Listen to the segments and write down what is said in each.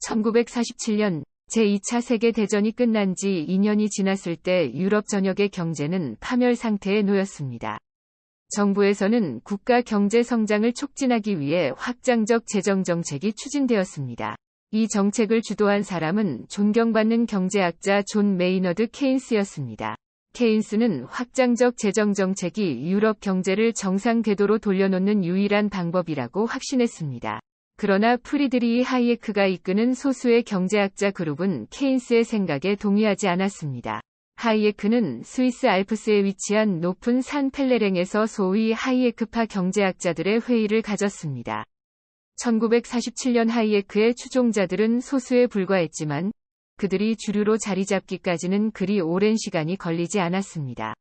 1947년 제2차 세계대전이 끝난 지 2년이 지났을 때 유럽 전역의 경제는 파멸 상태에 놓였습니다. 정부에서는 국가 경제 성장을 촉진하기 위해 확장적 재정 정책이 추진되었습니다. 이 정책을 주도한 사람은 존경받는 경제학자 존 메이너드 케인스였습니다. 케인스는 확장적 재정 정책이 유럽 경제를 정상 궤도로 돌려놓는 유일한 방법이라고 확신했습니다. 그러나 프리드리히 하이에크가 이끄는 소수의 경제학자 그룹은 케인스의 생각에 동의하지 않았습니다. 하이에크는 스위스 알프스에 위치한 높은 산 펠레랭에서 소위 하이에크파 경제학자들의 회의를 가졌습니다. 1947년 하이에크의 추종자들은 소수에 불과했지만 그들이 주류로 자리 잡기까지는 그리 오랜 시간이 걸리지 않았습니다.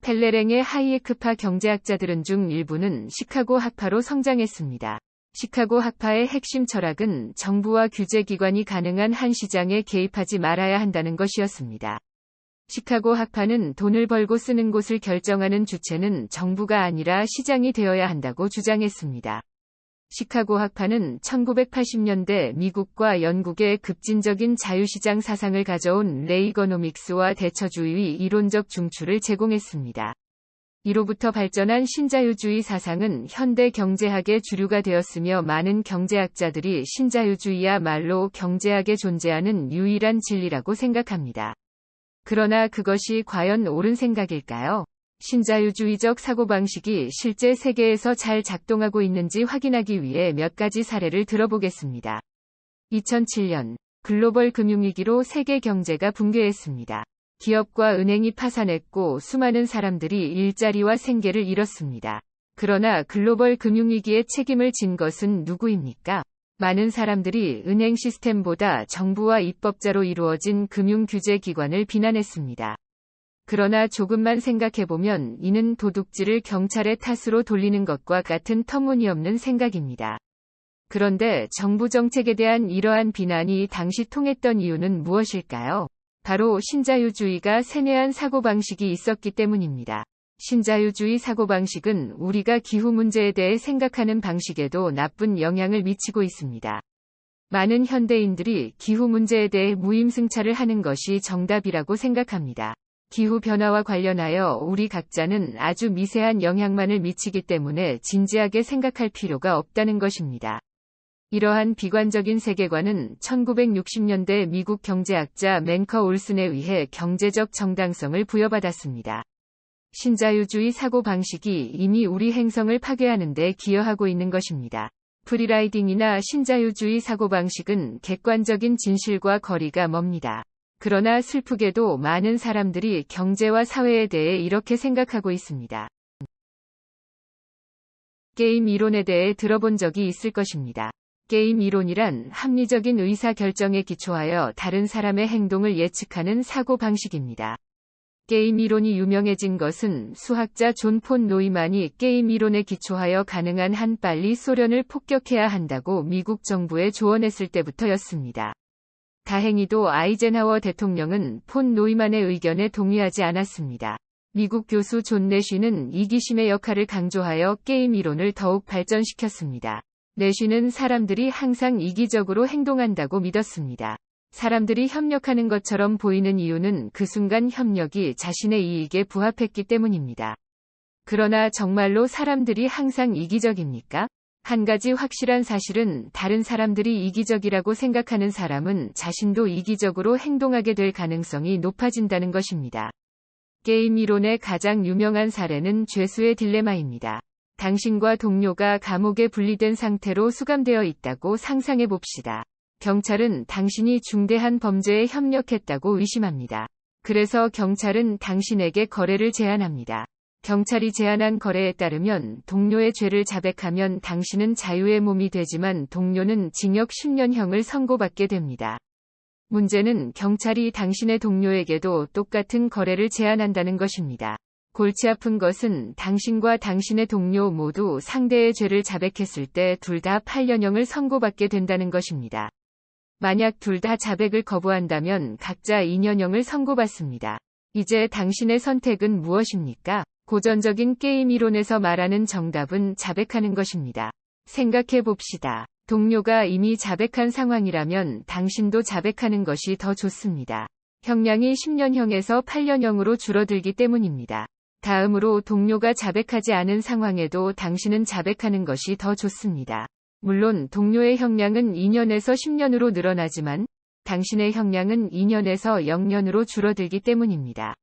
펠레랭의 하이에크파 경제학자들은 중 일부는 시카고 학파로 성장했습니다. 시카고 학파의 핵심 철학은 정부와 규제기관이 가능한 한 시장에 개입하지 말아야 한다는 것이었습니다. 시카고 학파는 돈을 벌고 쓰는 곳을 결정하는 주체는 정부가 아니라 시장이 되어야 한다고 주장했습니다. 시카고 학파는 1980년대 미국과 영국의 급진적인 자유시장 사상을 가져온 레이거노믹스와 대처주의 이론적 중추를 제공했습니다. 이로부터 발전한 신자유주의 사상은 현대 경제학의 주류가 되었으며 많은 경제학자들이 신자유주의야말로 경제학에 존재하는 유일한 진리라고 생각합니다. 그러나 그것이 과연 옳은 생각일까요? 신자유주의적 사고방식이 실제 세계에서 잘 작동하고 있는지 확인하기 위해 몇 가지 사례를 들어보겠습니다. 2007년 글로벌 금융위기로 세계 경제가 붕괴했습니다. 기업과 은행이 파산했고 수많은 사람들이 일자리와 생계를 잃었습니다. 그러나 글로벌 금융위기의 책임을 진 것은 누구입니까? 많은 사람들이 은행 시스템보다 정부와 입법자로 이루어진 금융규제기관을 비난했습니다. 그러나 조금만 생각해보면 이는 도둑질을 경찰의 탓으로 돌리는 것과 같은 터무니없는 생각입니다. 그런데 정부 정책에 대한 이러한 비난이 당시 통했던 이유는 무엇일까요? 바로 신자유주의가 세뇌한 사고방식이 있었기 때문입니다. 신자유주의 사고방식은 우리가 기후 문제에 대해 생각하는 방식에도 나쁜 영향을 미치고 있습니다. 많은 현대인들이 기후 문제에 대해 무임승차를 하는 것이 정답이라고 생각합니다. 기후변화와 관련하여 우리 각자는 아주 미세한 영향만을 미치기 때문에 진지하게 생각할 필요가 없다는 것입니다. 이러한 비관적인 세계관은 1960년대 미국 경제학자 맨커 올슨에 의해 경제적 정당성을 부여받았습니다. 신자유주의 사고방식이 이미 우리 행성을 파괴하는 데 기여하고 있는 것입니다. 프리라이딩이나 신자유주의 사고방식은 객관적인 진실과 거리가 멉니다. 그러나 슬프게도 많은 사람들이 경제와 사회에 대해 이렇게 생각하고 있습니다. 게임 이론에 대해 들어본 적이 있을 것입니다. 게임 이론이란 합리적인 의사결정에 기초하여 다른 사람의 행동을 예측하는 사고방식입니다. 게임 이론이 유명해진 것은 수학자 존 폰 노이만이 게임 이론에 기초하여 가능한 한 빨리 소련을 폭격해야 한다고 미국 정부에 조언했을 때부터였습니다. 다행히도 아이젠하워 대통령은 폰 노이만의 의견에 동의하지 않았습니다. 미국 교수 존 내쉬는 이기심의 역할을 강조하여 게임 이론을 더욱 발전시켰습니다. 내쉬는 사람들이 항상 이기적으로 행동한다고 믿었습니다. 사람들이 협력하는 것처럼 보이는 이유는 그 순간 협력이 자신의 이익에 부합했기 때문입니다. 그러나 정말로 사람들이 항상 이기적입니까? 한 가지 확실한 사실은 다른 사람들이 이기적이라고 생각하는 사람은 자신도 이기적으로 행동하게 될 가능성이 높아진다는 것입니다. 게임 이론의 가장 유명한 사례는 죄수의 딜레마입니다. 당신과 동료가 감옥에 분리된 상태로 수감되어 있다고 상상해 봅시다. 경찰은 당신이 중대한 범죄에 협력했다고 의심합니다. 그래서 경찰은 당신에게 거래를 제안합니다. 경찰이 제안한 거래에 따르면 동료의 죄를 자백하면 당신은 자유의 몸이 되지만 동료는 징역 10년형을 선고받게 됩니다. 문제는 경찰이 당신의 동료에게도 똑같은 거래를 제안한다는 것입니다. 골치 아픈 것은 당신과 당신의 동료 모두 상대의 죄를 자백했을 때 둘 다 8년형을 선고받게 된다는 것입니다. 만약 둘 다 자백을 거부한다면 각자 2년형을 선고받습니다. 이제 당신의 선택은 무엇입니까? 고전적인 게임 이론에서 말하는 정답은 자백하는 것입니다. 생각해 봅시다. 동료가 이미 자백한 상황이라면 당신도 자백하는 것이 더 좋습니다. 형량이 10년형에서 8년형으로 줄어들기 때문입니다. 다음으로 동료가 자백하지 않은 상황에도 당신은 자백하는 것이 더 좋습니다. 물론 동료의 형량은 2년에서 10년으로 늘어나지만 당신의 형량은 2년에서 0년으로 줄어들기 때문입니다.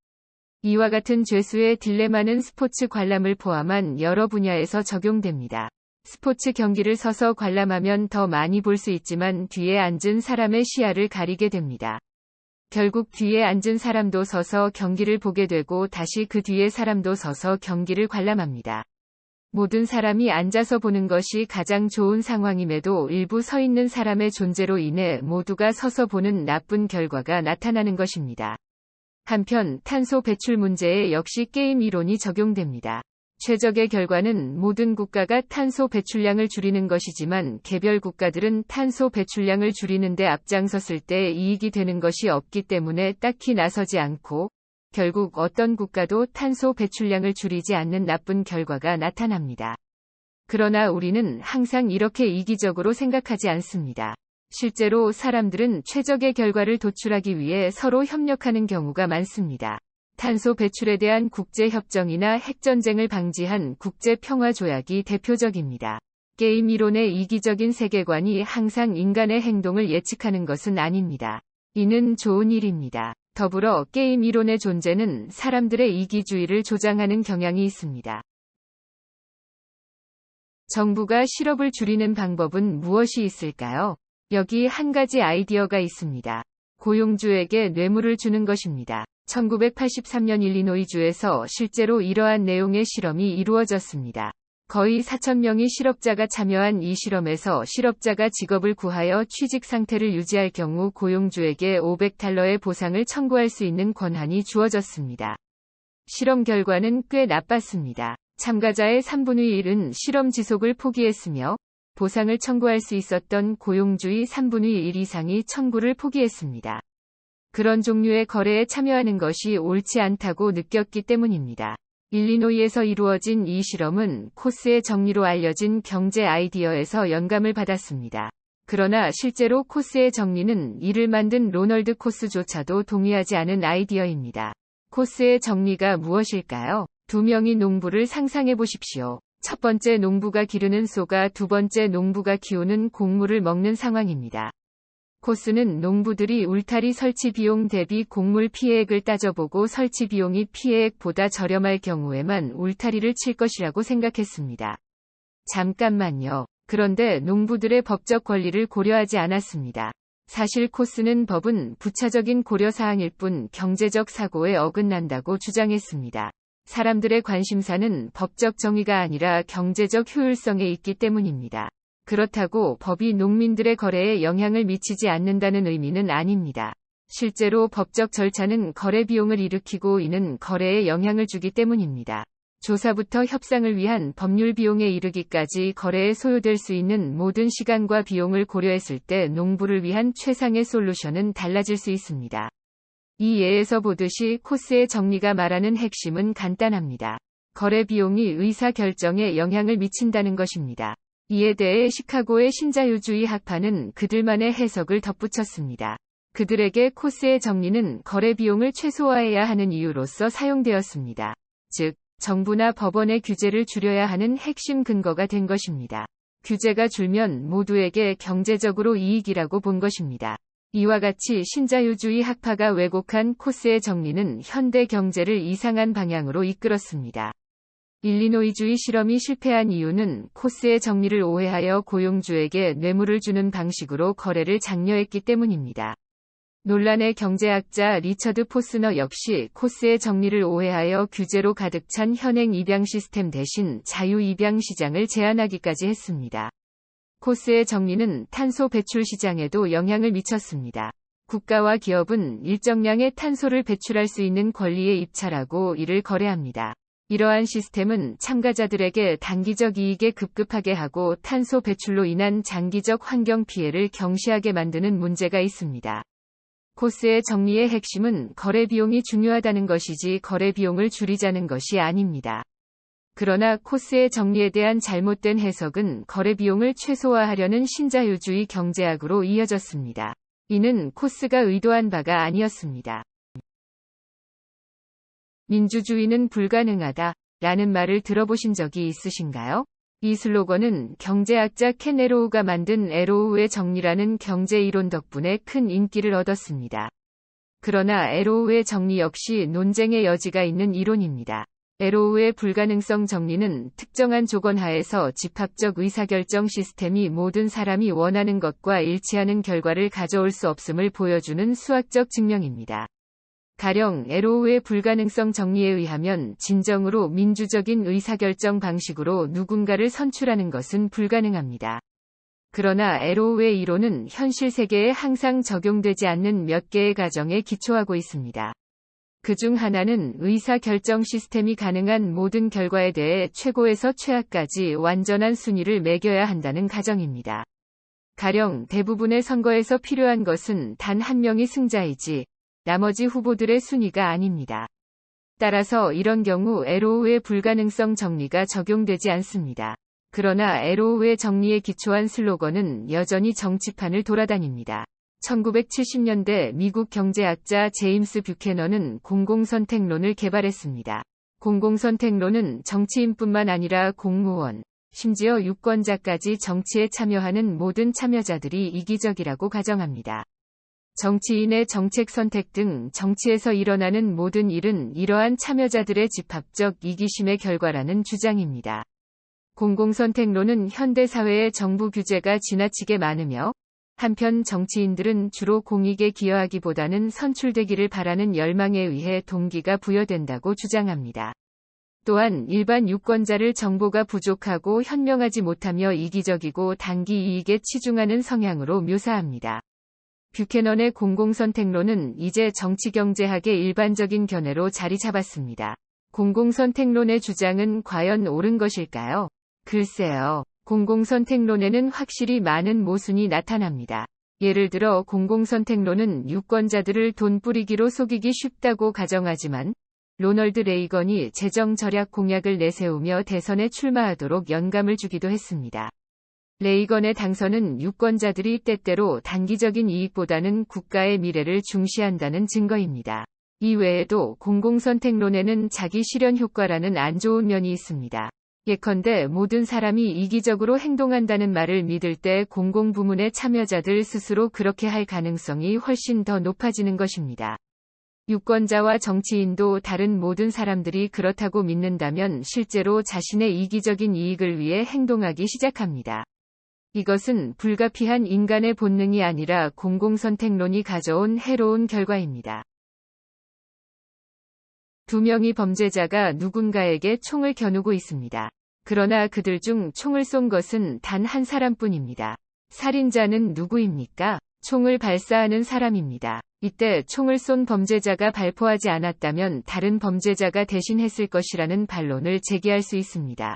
이와 같은 죄수의 딜레마는 스포츠 관람을 포함한 여러 분야에서 적용됩니다. 스포츠 경기를 서서 관람하면 더 많이 볼 수 있지만 뒤에 앉은 사람의 시야를 가리게 됩니다. 결국 뒤에 앉은 사람도 서서 경기를 보게 되고 다시 그 뒤에 사람도 서서 경기를 관람합니다. 모든 사람이 앉아서 보는 것이 가장 좋은 상황임에도 일부 서 있는 사람의 존재로 인해 모두가 서서 보는 나쁜 결과가 나타나는 것입니다. 한편 탄소 배출 문제에 역시 게임 이론이 적용됩니다. 최적의 결과는 모든 국가가 탄소 배출량을 줄이는 것이지만 개별 국가들은 탄소 배출량을 줄이는 데 앞장섰을 때 이익이 되는 것이 없기 때문에 딱히 나서지 않고 결국 어떤 국가도 탄소 배출량을 줄이지 않는 나쁜 결과가 나타납니다. 그러나 우리는 항상 이렇게 이기적으로 생각하지 않습니다. 실제로 사람들은 최적의 결과를 도출하기 위해 서로 협력하는 경우가 많습니다. 탄소 배출에 대한 국제협정이나 핵전쟁을 방지한 국제평화조약이 대표적입니다. 게임 이론의 이기적인 세계관이 항상 인간의 행동을 예측하는 것은 아닙니다. 이는 좋은 일입니다. 더불어 게임 이론의 존재는 사람들의 이기주의를 조장하는 경향이 있습니다. 정부가 실업을 줄이는 방법은 무엇이 있을까요? 여기 한 가지 아이디어가 있습니다. 고용주에게 뇌물을 주는 것입니다. 1983년 일리노이주에서 실제로 이러한 내용의 실험이 이루어졌습니다. 거의 4,000명의 실업자가 참여한 이 실험에서 실업자가 직업을 구하여 취직 상태를 유지할 경우 고용주에게 $500의 보상을 청구할 수 있는 권한이 주어졌습니다. 실험 결과는 꽤 나빴습니다. 참가자의 3분의 1은 실험 지속을 포기했으며 보상을 청구할 수 있었던 고용주의 3분의 1 이상이 청구를 포기했습니다. 그런 종류의 거래에 참여하는 것이 옳지 않다고 느꼈기 때문입니다. 일리노이에서 이루어진 이 실험은 코스의 정리로 알려진 경제 아이디어에서 영감을 받았습니다. 그러나 실제로 코스의 정리는 이를 만든 로널드 코스조차도 동의하지 않은 아이디어입니다. 코스의 정리가 무엇일까요? 두 명의 농부를 상상해 보십시오. 첫 번째 농부가 기르는 소가 두 번째 농부가 키우는 곡물을 먹는 상황입니다. 코스는 농부들이 울타리 설치 비용 대비 곡물 피해액을 따져보고 설치 비용이 피해액보다 저렴할 경우에만 울타리를 칠 것이라고 생각했습니다. 잠깐만요. 그런데 농부들의 법적 권리를 고려하지 않았습니다. 사실 코스는 법은 부차적인 고려사항일 뿐 경제적 사고에 어긋난다고 주장했습니다. 사람들의 관심사는 법적 정의가 아니라 경제적 효율성에 있기 때문입니다. 그렇다고 법이 농민들의 거래에 영향을 미치지 않는다는 의미는 아닙니다. 실제로 법적 절차는 거래 비용을 일으키고 이는 거래에 영향을 주기 때문입니다. 조사부터 협상을 위한 법률 비용에 이르기까지 거래에 소요될 수 있는 모든 시간과 비용을 고려했을 때 농부를 위한 최상의 솔루션은 달라질 수 있습니다. 이 예에서 보듯이 코스의 정리가 말하는 핵심은 간단합니다. 거래 비용이 의사 결정에 영향을 미친다는 것입니다. 이에 대해 시카고의 신자유주의 학파는 그들만의 해석을 덧붙였습니다. 그들에게 코스의 정리는 거래 비용을 최소화해야 하는 이유로서 사용되었습니다. 즉, 정부나 법원의 규제를 줄여야 하는 핵심 근거가 된 것입니다. 규제가 줄면 모두에게 경제적으로 이익이라고 본 것입니다. 이와 같이 신자유주의 학파가 왜곡한 코스의 정리는 현대 경제를 이상한 방향으로 이끌었습니다. 일리노이주의 실험이 실패한 이유는 코스의 정리를 오해하여 고용주에게 뇌물을 주는 방식으로 거래를 장려했기 때문입니다. 논란의 경제학자 리처드 포스너 역시 코스의 정리를 오해하여 규제로 가득 찬 현행 입양 시스템 대신 자유 입양 시장을 제안하기까지 했습니다. 코스의 정리는 탄소 배출 시장에도 영향을 미쳤습니다. 국가와 기업은 일정량의 탄소를 배출할 수 있는 권리에 입찰하고 이를 거래합니다. 이러한 시스템은 참가자들에게 단기적 이익에 급급하게 하고 탄소 배출로 인한 장기적 환경 피해를 경시하게 만드는 문제가 있습니다. 코스의 정리의 핵심은 거래 비용이 중요하다는 것이지 거래 비용을 줄이자는 것이 아닙니다. 그러나 코스의 정리에 대한 잘못된 해석은 거래 비용을 최소화하려는 신자유주의 경제학으로 이어졌습니다. 이는 코스가 의도한 바가 아니었습니다. 민주주의는 불가능하다 라는 말을 들어보신 적이 있으신가요? 이 슬로건은 경제학자 켄 에로우가 만든 에로우의 정리라는 경제이론 덕분에 큰 인기를 얻었습니다. 그러나 에로우의 정리 역시 논쟁의 여지가 있는 이론입니다. 에로우의 불가능성 정리는 특정한 조건 하에서 집합적 의사결정 시스템이 모든 사람이 원하는 것과 일치하는 결과를 가져올 수 없음을 보여주는 수학적 증명입니다. 가령 에로우의 불가능성 정리에 의하면 진정으로 민주적인 의사결정 방식으로 누군가를 선출하는 것은 불가능합니다. 그러나 에로우의 이론은 현실 세계에 항상 적용되지 않는 몇 개의 가정에 기초하고 있습니다. 그중 하나는 의사결정 시스템이 가능한 모든 결과에 대해 최고에서 최악까지 완전한 순위를 매겨야 한다는 가정입니다. 가령 대부분의 선거에서 필요한 것은 단 한 명이 승자이지 나머지 후보들의 순위가 아닙니다. 따라서 이런 경우 에로우의 불가능성 정리가 적용되지 않습니다. 그러나 에로우의 정리에 기초한 슬로건은 여전히 정치판을 돌아다닙니다. 1970년대 미국 경제학자 제임스 뷰캐넌은 공공선택론을 개발했습니다. 공공선택론은 정치인뿐만 아니라 공무원, 심지어 유권자까지 정치에 참여하는 모든 참여자들이 이기적이라고 가정합니다. 정치인의 정책 선택 등 정치에서 일어나는 모든 일은 이러한 참여자들의 집합적 이기심의 결과라는 주장입니다. 공공선택론은 현대 사회의 정부 규제가 지나치게 많으며 한편 정치인들은 주로 공익에 기여하기보다는 선출되기를 바라는 열망에 의해 동기가 부여된다고 주장합니다. 또한 일반 유권자를 정보가 부족하고 현명하지 못하며 이기적이고 단기 이익에 치중하는 성향으로 묘사합니다. 뷰캐넌의 공공선택론은 이제 정치경제학의 일반적인 견해로 자리 잡았습니다. 공공선택론의 주장은 과연 옳은 것일까요? 글쎄요. 공공선택론에는 확실히 많은 모순이 나타납니다. 예를 들어 공공선택론은 유권자들을 돈 뿌리기로 속이기 쉽다고 가정하지만 로널드 레이건이 재정 절약 공약을 내세우며 대선에 출마하도록 영감을 주기도 했습니다. 레이건의 당선은 유권자들이 때때로 단기적인 이익보다는 국가의 미래를 중시한다는 증거입니다. 이외에도 공공선택론에는 자기 실현 효과라는 안 좋은 면이 있습니다. 예컨대 모든 사람이 이기적으로 행동한다는 말을 믿을 때 공공부문의 참여자들 스스로 그렇게 할 가능성이 훨씬 더 높아지는 것입니다. 유권자와 정치인도 다른 모든 사람들이 그렇다고 믿는다면 실제로 자신의 이기적인 이익을 위해 행동하기 시작합니다. 이것은 불가피한 인간의 본능이 아니라 공공선택론이 가져온 해로운 결과입니다. 두 명의 범죄자가 누군가에게 총을 겨누고 있습니다. 그러나 그들 중 총을 쏜 것은 단 한 사람뿐입니다. 살인자는 누구입니까? 총을 발사하는 사람입니다. 이때 총을 쏜 범죄자가 발포하지 않았다면 다른 범죄자가 대신 했을 것이라는 반론을 제기할 수 있습니다.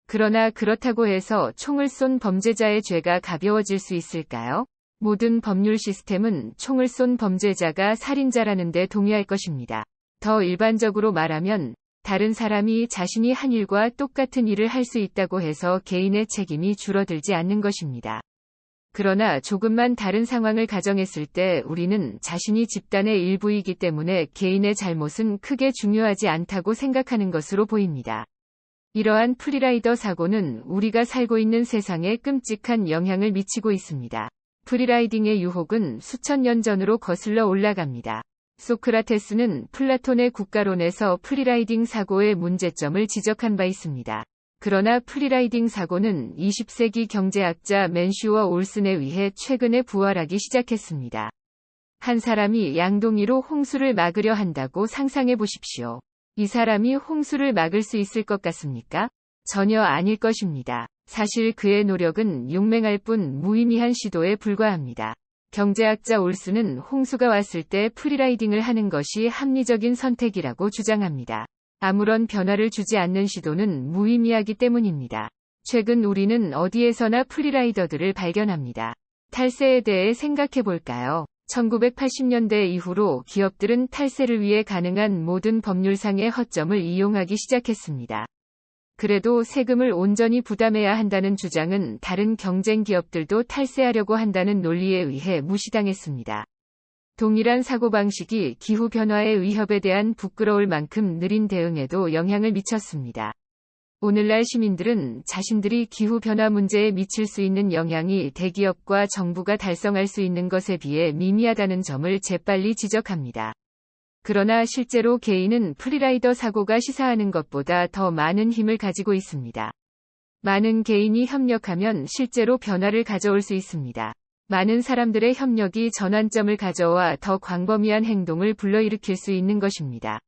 그러나 그렇다고 해서 총을 쏜 범죄자의 죄가 가벼워질 수 있을까요? 모든 법률 시스템은 총을 쏜 범죄자가 살인자라는 데 동의할 것입니다. 더 일반적으로 말하면 다른 사람이 자신이 한 일과 똑같은 일을 할 수 있다고 해서 개인의 책임이 줄어들지 않는 것입니다. 그러나 조금만 다른 상황을 가정했을 때 우리는 자신이 집단의 일부이기 때문에 개인의 잘못은 크게 중요하지 않다고 생각하는 것으로 보입니다. 이러한 프리라이더 사고는 우리가 살고 있는 세상에 끔찍한 영향을 미치고 있습니다. 프리라이딩의 유혹은 수천 년 전으로 거슬러 올라갑니다. 소크라테스는 플라톤의 국가론에서 프리라이딩 사고의 문제점을 지적한 바 있습니다. 그러나 프리라이딩 사고는 20세기 경제학자 맨슈어 올슨에 의해 최근에 부활하기 시작했습니다. 한 사람이 양동이로 홍수를 막으려 한다고 상상해 보십시오. 이 사람이 홍수를 막을 수 있을 것 같습니까? 전혀 아닐 것입니다. 사실 그의 노력은 용맹할 뿐 무의미한 시도에 불과합니다. 경제학자 올슨은 홍수가 왔을 때 프리라이딩을 하는 것이 합리적인 선택이라고 주장합니다. 아무런 변화를 주지 않는 시도는 무의미하기 때문입니다. 최근 우리는 어디에서나 프리라이더들을 발견합니다. 탈세에 대해 생각해 볼까요? 1980년대 이후로 기업들은 탈세를 위해 가능한 모든 법률상의 허점을 이용하기 시작했습니다. 그래도 세금을 온전히 부담해야 한다는 주장은 다른 경쟁 기업들도 탈세하려고 한다는 논리에 의해 무시당했습니다. 동일한 사고방식이 기후변화의 위협에 대한 부끄러울 만큼 느린 대응에도 영향을 미쳤습니다. 오늘날 시민들은 자신들이 기후변화 문제에 미칠 수 있는 영향이 대기업과 정부가 달성할 수 있는 것에 비해 미미하다는 점을 재빨리 지적합니다. 그러나 실제로 개인은 프리라이더 사고가 시사하는 것보다 더 많은 힘을 가지고 있습니다. 많은 개인이 협력하면 실제로 변화를 가져올 수 있습니다. 많은 사람들의 협력이 전환점을 가져와 더 광범위한 행동을 불러일으킬 수 있는 것입니다.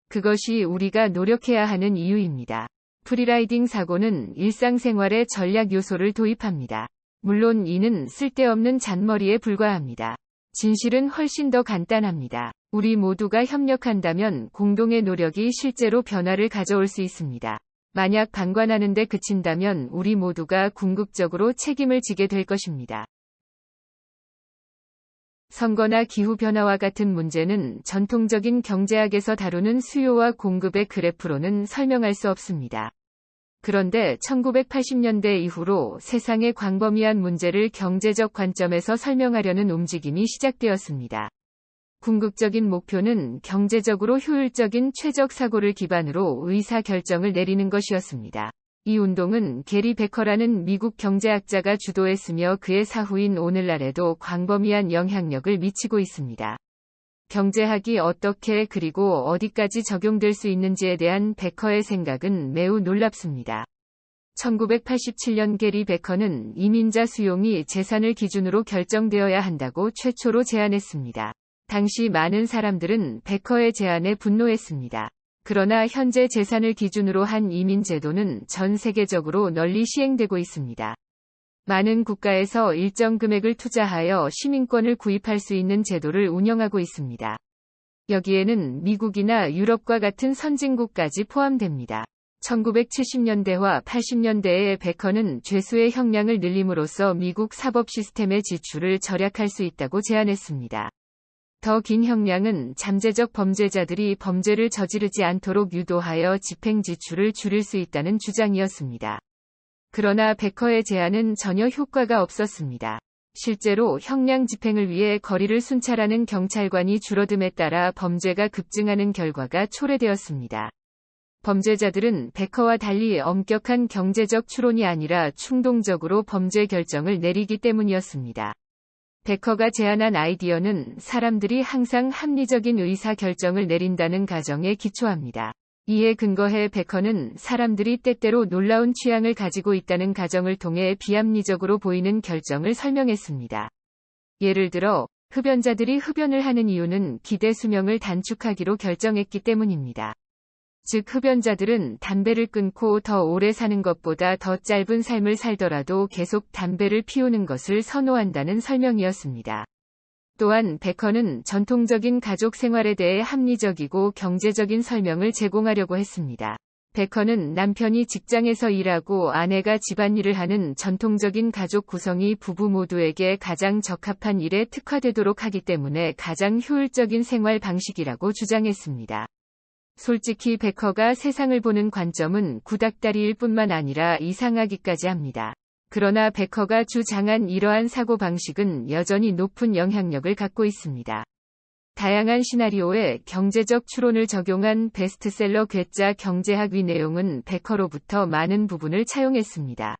그것이 우리가 노력해야 하는 이유입니다. 프리라이딩 사고는 일상생활에 전략 요소를 도입합니다. 물론 이는 쓸데없는 잔머리에 불과합니다. 진실은 훨씬 더 간단합니다. 우리 모두가 협력한다면 공동의 노력이 실제로 변화를 가져올 수 있습니다. 만약 방관하는 데 그친다면 우리 모두가 궁극적으로 책임을 지게 될 것입니다. 선거나 기후변화와 같은 문제는 전통적인 경제학에서 다루는 수요와 공급의 그래프로는 설명할 수 없습니다. 그런데 1980년대 이후로 세상의 광범위한 문제를 경제적 관점에서 설명하려는 움직임이 시작되었습니다. 궁극적인 목표는 경제적으로 효율적인 최적 사고를 기반으로 의사 결정을 내리는 것이었습니다. 이 운동은 게리 베커라는 미국 경제학자가 주도했으며 그의 사후인 오늘날에도 광범위한 영향력을 미치고 있습니다. 경제학이 어떻게 그리고 어디까지 적용될 수 있는지에 대한 베커의 생각은 매우 놀랍습니다. 1987년 게리 베커는 이민자 수용이 재산을 기준으로 결정되어야 한다고 최초로 제안했습니다. 당시 많은 사람들은 베커의 제안에 분노했습니다. 그러나 현재 재산을 기준으로 한 이민 제도는 전 세계적으로 널리 시행되고 있습니다. 많은 국가에서 일정 금액을 투자하여 시민권을 구입할 수 있는 제도를 운영하고 있습니다. 여기에는 미국이나 유럽과 같은 선진국까지 포함됩니다. 1970년대와 80년대에 베커는 죄수의 형량을 늘림으로써 미국 사법 시스템의 지출을 절약할 수 있다고 제안했습니다. 더 긴 형량은 잠재적 범죄자들이 범죄를 저지르지 않도록 유도하여 집행 지출을 줄일 수 있다는 주장이었습니다. 그러나 베커의 제안은 전혀 효과가 없었습니다. 실제로 형량 집행을 위해 거리를 순찰하는 경찰관이 줄어듦에 따라 범죄가 급증하는 결과가 초래되었습니다. 범죄자들은 베커와 달리 엄격한 경제적 추론이 아니라 충동적으로 범죄 결정을 내리기 때문이었습니다. 베커가 제안한 아이디어는 사람들이 항상 합리적인 의사 결정을 내린다는 가정에 기초합니다. 이에 근거해 베커는 사람들이 때때로 놀라운 취향을 가지고 있다는 가정을 통해 비합리적으로 보이는 결정을 설명했습니다. 예를 들어, 흡연자들이 흡연을 하는 이유는 기대 수명을 단축하기로 결정했기 때문입니다. 즉 흡연자들은 담배를 끊고 더 오래 사는 것보다 더 짧은 삶을 살더라도 계속 담배를 피우는 것을 선호한다는 설명이었습니다. 또한 베커는 전통적인 가족 생활에 대해 합리적이고 경제적인 설명을 제공하려고 했습니다. 베커는 남편이 직장에서 일하고 아내가 집안일을 하는 전통적인 가족 구성이 부부 모두에게 가장 적합한 일에 특화되도록 하기 때문에 가장 효율적인 생활 방식이라고 주장했습니다. 솔직히 베커가 세상을 보는 관점은 구닥다리일 뿐만 아니라 이상하기까지 합니다. 그러나 베커가 주장한 이러한 사고방식은 여전히 높은 영향력을 갖고 있습니다. 다양한 시나리오에 경제적 추론을 적용한 베스트셀러 괴짜 경제학 위 내용은 베커로부터 많은 부분을 차용했습니다.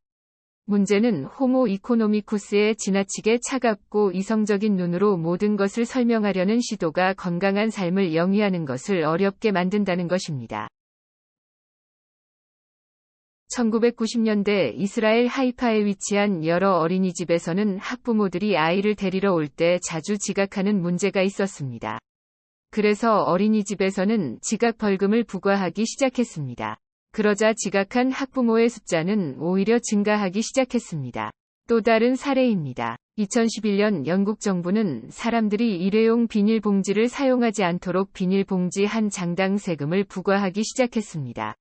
문제는 호모 이코노미쿠스의 지나치게 차갑고 이성적인 눈으로 모든 것을 설명하려는 시도가 건강한 삶을 영위하는 것을 어렵게 만든다는 것입니다. 1990년대 이스라엘 하이파에 위치한 여러 어린이집에서는 학부모들이 아이를 데리러 올 때 자주 지각하는 문제가 있었습니다. 그래서 어린이집에서는 지각 벌금을 부과하기 시작했습니다. 그러자 지각한 학부모의 숫자는 오히려 증가하기 시작했습니다. 또 다른 사례입니다. 2011년 영국 정부는 사람들이 일회용 비닐봉지를 사용하지 않도록 비닐봉지 한 장당 세금을 부과하기 시작했습니다.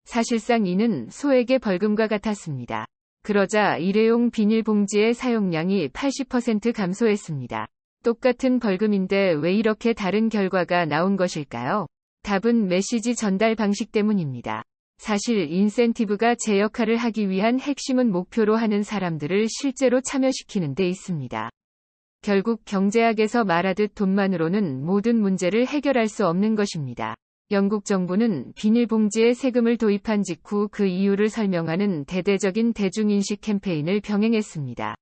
사실상 이는 소액의 벌금과 같았습니다. 그러자 일회용 비닐봉지의 사용량이 80% 감소했습니다. 똑같은 벌금인데 왜 이렇게 다른 결과가 나온 것일까요? 답은 메시지 전달 방식 때문입니다. 사실 인센티브가 제 역할을 하기 위한 핵심은 목표로 하는 사람들을 실제로 참여시키는 데 있습니다. 결국 경제학에서 말하듯 돈만으로는 모든 문제를 해결할 수 없는 것입니다. 영국 정부는 비닐봉지에 세금을 도입한 직후 그 이유를 설명하는 대대적인 대중인식 캠페인을 병행했습니다.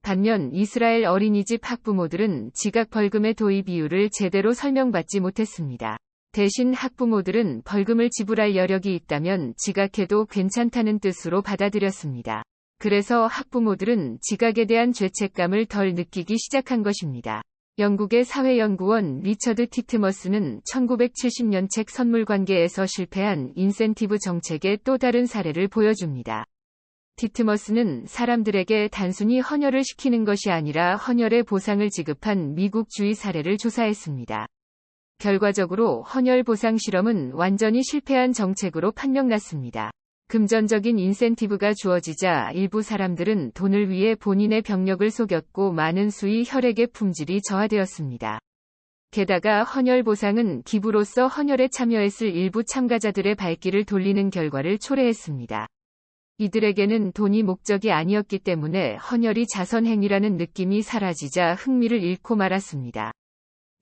반면 이스라엘 어린이집 학부모들은 지각 벌금의 도입 이유를 제대로 설명받지 못했습니다. 대신 학부모들은 벌금을 지불할 여력이 있다면 지각해도 괜찮다는 뜻으로 받아들였습니다. 그래서 학부모들은 지각에 대한 죄책감을 덜 느끼기 시작한 것입니다. 영국의 사회연구원 리처드 티트머스는 1970년 책 선물 관계에서 실패한 인센티브 정책의 또 다른 사례를 보여줍니다. 티트머스는 사람들에게 단순히 헌혈을 시키는 것이 아니라 헌혈의 보상을 지급한 미국주의 사례를 조사했습니다. 결과적으로 헌혈 보상 실험은 완전히 실패한 정책으로 판명났습니다. 금전적인 인센티브가 주어지자 일부 사람들은 돈을 위해 본인의 병력을 속였고 많은 수의 혈액의 품질이 저하되었습니다. 게다가 헌혈 보상은 기부로서 헌혈에 참여했을 일부 참가자들의 발길을 돌리는 결과를 초래했습니다. 이들에게는 돈이 목적이 아니었기 때문에 헌혈이 자선행위라는 느낌이 사라지자 흥미를 잃고 말았습니다.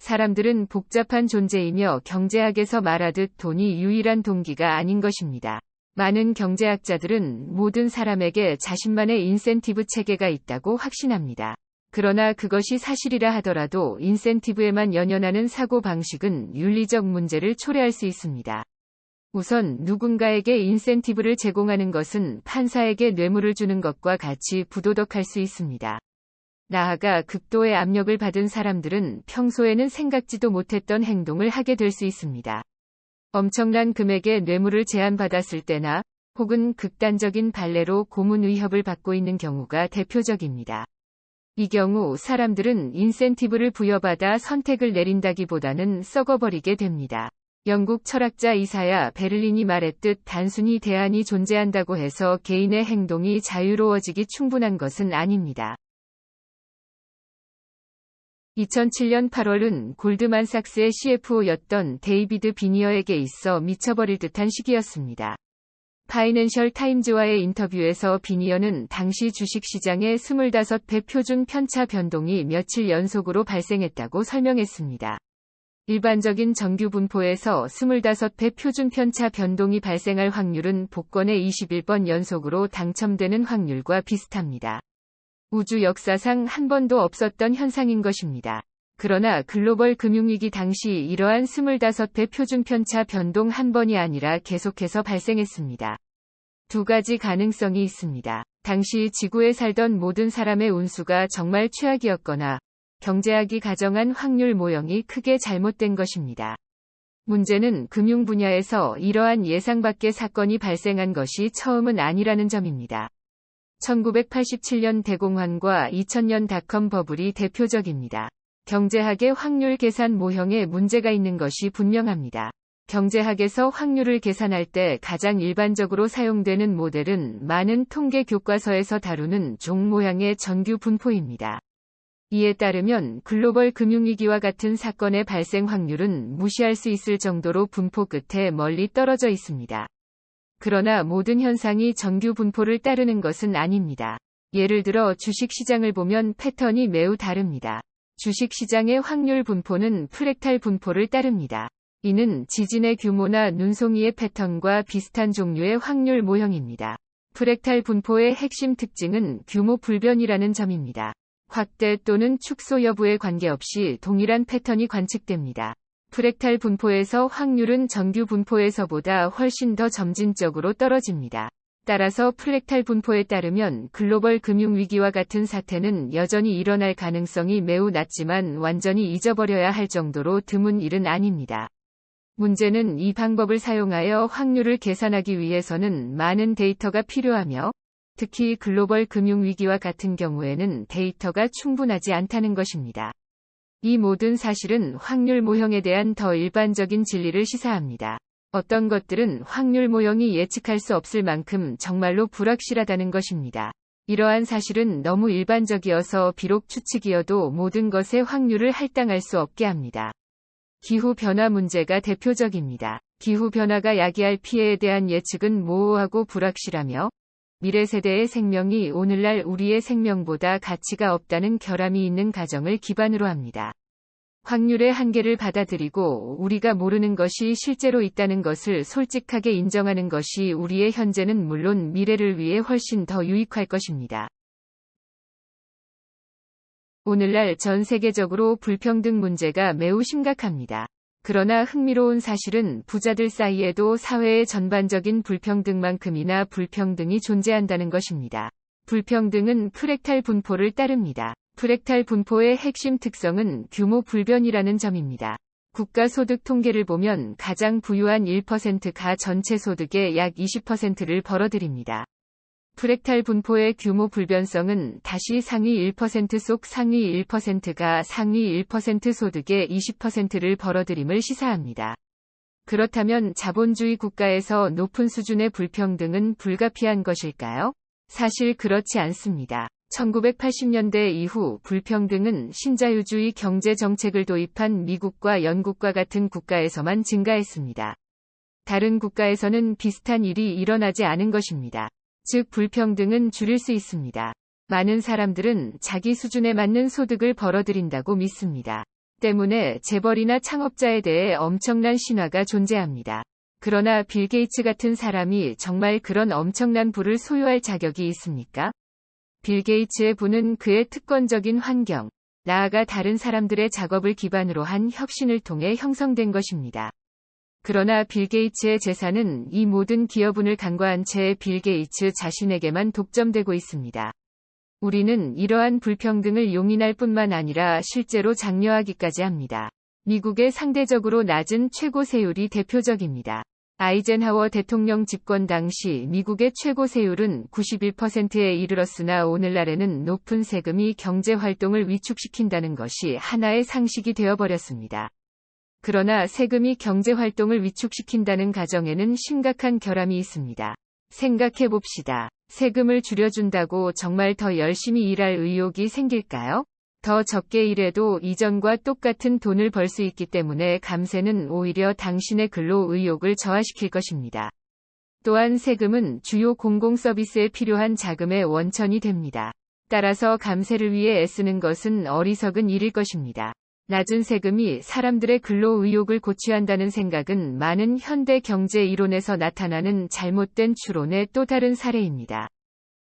사람들은 복잡한 존재이며 경제학에서 말하듯 돈이 유일한 동기가 아닌 것입니다. 많은 경제학자들은 모든 사람에게 자신만의 인센티브 체계가 있다고 확신합니다. 그러나 그것이 사실이라 하더라도 인센티브에만 연연하는 사고방식은 윤리적 문제를 초래할 수 있습니다. 우선 누군가에게 인센티브를 제공하는 것은 판사에게 뇌물을 주는 것과 같이 부도덕할 수 있습니다. 나아가 극도의 압력을 받은 사람들은 평소에는 생각지도 못했던 행동을 하게 될 수 있습니다. 엄청난 금액의 뇌물을 제안받았을 때나 혹은 극단적인 발레로 고문 위협을 받고 있는 경우가 대표적입니다. 이 경우 사람들은 인센티브를 부여받아 선택을 내린다기보다는 썩어버리게 됩니다. 영국 철학자 이사야 베를린이 말했듯 단순히 대안이 존재한다고 해서 개인의 행동이 자유로워지기 충분한 것은 아닙니다. 2007년 8월은 골드만삭스의 CFO였던 데이비드 비니어에게 있어 미쳐버릴 듯한 시기였습니다. 파이낸셜 타임즈와의 인터뷰에서 비니어는 당시 주식시장의 25배 표준 편차 변동이 며칠 연속으로 발생했다고 설명했습니다. 일반적인 정규 분포에서 25배 표준 편차 변동이 발생할 확률은 복권의 21번 연속으로 당첨되는 확률과 비슷합니다. 우주 역사상 한 번도 없었던 현상인 것입니다. 그러나 글로벌 금융위기 당시 이러한 25배 표준 편차 변동 한 번이 아니라 계속해서 발생했습니다. 두 가지 가능성이 있습니다. 당시 지구에 살던 모든 사람의 운수가 정말 최악이었거나 경제학이 가정한 확률 모형이 크게 잘못된 것입니다. 문제는 금융 분야에서 이러한 예상 밖의 사건이 발생한 것이 처음은 아니라는 점입니다. 1987년 대공황과 2000년 닷컴 버블이 대표적입니다. 경제학의 확률 계산 모형에 문제가 있는 것이 분명합니다. 경제학에서 확률을 계산할 때 가장 일반적으로 사용되는 모델은 많은 통계 교과서에서 다루는 종 모양의 정규 분포입니다. 이에 따르면 글로벌 금융위기와 같은 사건의 발생 확률은 무시할 수 있을 정도로 분포 끝에 멀리 떨어져 있습니다. 그러나 모든 현상이 정규 분포를 따르는 것은 아닙니다. 예를 들어 주식시장을 보면 패턴이 매우 다릅니다. 주식시장의 확률 분포는 프랙탈 분포를 따릅니다. 이는 지진의 규모나 눈송이의 패턴과 비슷한 종류의 확률 모형입니다. 프랙탈 분포의 핵심 특징은 규모 불변이라는 점입니다. 확대 또는 축소 여부에 관계없이 동일한 패턴이 관측됩니다. 프랙탈 분포에서 확률은 정규 분포에서보다 훨씬 더 점진적으로 떨어집니다. 따라서 프랙탈 분포에 따르면 글로벌 금융위기와 같은 사태는 여전히 일어날 가능성이 매우 낮지만 완전히 잊어버려야 할 정도로 드문 일은 아닙니다. 문제는 이 방법을 사용하여 확률을 계산하기 위해서는 많은 데이터가 필요하며 특히 글로벌 금융위기와 같은 경우에는 데이터가 충분하지 않다는 것입니다. 이 모든 사실은 확률 모형에 대한 더 일반적인 진리를 시사합니다. 어떤 것들은 확률 모형이 예측할 수 없을 만큼 정말로 불확실하다는 것입니다. 이러한 사실은 너무 일반적이어서 비록 추측이어도 모든 것의 확률을 할당할 수 없게 합니다. 기후변화 문제가 대표적입니다. 기후변화가 야기할 피해에 대한 예측은 모호하고 불확실하며 미래 세대의 생명이 오늘날 우리의 생명보다 가치가 없다는 결함이 있는 가정을 기반으로 합니다. 확률의 한계를 받아들이고 우리가 모르는 것이 실제로 있다는 것을 솔직하게 인정하는 것이 우리의 현재는 물론 미래를 위해 훨씬 더 유익할 것입니다. 오늘날 전 세계적으로 불평등 문제가 매우 심각합니다. 그러나 흥미로운 사실은 부자들 사이에도 사회의 전반적인 불평등만큼이나 불평등이 존재한다는 것입니다. 불평등은 프랙탈 분포를 따릅니다. 프랙탈 분포의 핵심 특성은 규모 불변이라는 점입니다. 국가 소득 통계를 보면 가장 부유한 1%가 전체 소득의 약 20%를 벌어들입니다. 프랙탈 분포의 규모 불변성은 다시 상위 1% 속 상위 1%가 상위 1% 소득의 20%를 벌어들임을 시사합니다. 그렇다면 자본주의 국가에서 높은 수준의 불평등은 불가피한 것일까요? 사실 그렇지 않습니다. 1980년대 이후 불평등은 신자유주의 경제 정책을 도입한 미국과 영국과 같은 국가에서만 증가했습니다. 다른 국가에서는 비슷한 일이 일어나지 않은 것입니다. 즉 불평등은 줄일 수 있습니다. 많은 사람들은 자기 수준에 맞는 소득을 벌어들인다고 믿습니다. 때문에 재벌이나 창업자에 대해 엄청난 신화가 존재합니다. 그러나 빌 게이츠 같은 사람이 정말 그런 엄청난 부를 소유할 자격이 있습니까? 빌 게이츠의 부는 그의 특권적인 환경, 나아가 다른 사람들의 작업을 기반으로 한 혁신을 통해 형성된 것입니다. 그러나 빌 게이츠의 재산은 이 모든 기여분을 간과한 채 빌 게이츠 자신에게만 독점되고 있습니다. 우리는 이러한 불평등을 용인할 뿐만 아니라 실제로 장려하기까지 합니다. 미국의 상대적으로 낮은 최고 세율이 대표적입니다. 아이젠하워 대통령 집권 당시 미국의 최고 세율은 91%에 이르렀으나 오늘날에는 높은 세금이 경제 활동을 위축시킨다는 것이 하나의 상식이 되어버렸습니다. 그러나 세금이 경제 활동을 위축시킨다는 가정에는 심각한 결함이 있습니다. 생각해봅시다. 세금을 줄여준다고 정말 더 열심히 일할 의욕이 생길까요? 더 적게 일해도 이전과 똑같은 돈을 벌 수 있기 때문에 감세는 오히려 당신의 근로 의욕을 저하시킬 것입니다. 또한 세금은 주요 공공 서비스에 필요한 자금의 원천이 됩니다. 따라서 감세를 위해 애쓰는 것은 어리석은 일일 것입니다. 낮은 세금이 사람들의 근로 의욕을 고취한다는 생각은 많은 현대 경제 이론에서 나타나는 잘못된 추론의 또 다른 사례입니다.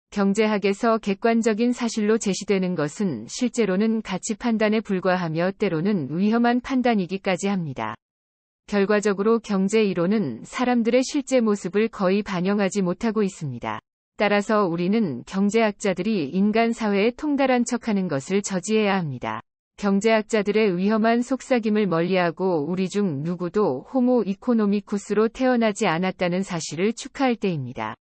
경제학에서 객관적인 사실로 제시되는 것은 실제로는 가치 판단에 불과하며 때로는 위험한 판단이기까지 합니다. 결과적으로 경제 이론은 사람들의 실제 모습을 거의 반영하지 못하고 있습니다. 따라서 우리는 경제학자들이 인간 사회에 통달한 척하는 것을 저지해야 합니다. 경제학자들의 위험한 속삭임을 멀리하고 우리 중 누구도 호모 이코노미쿠스로 태어나지 않았다는 사실을 축하할 때입니다.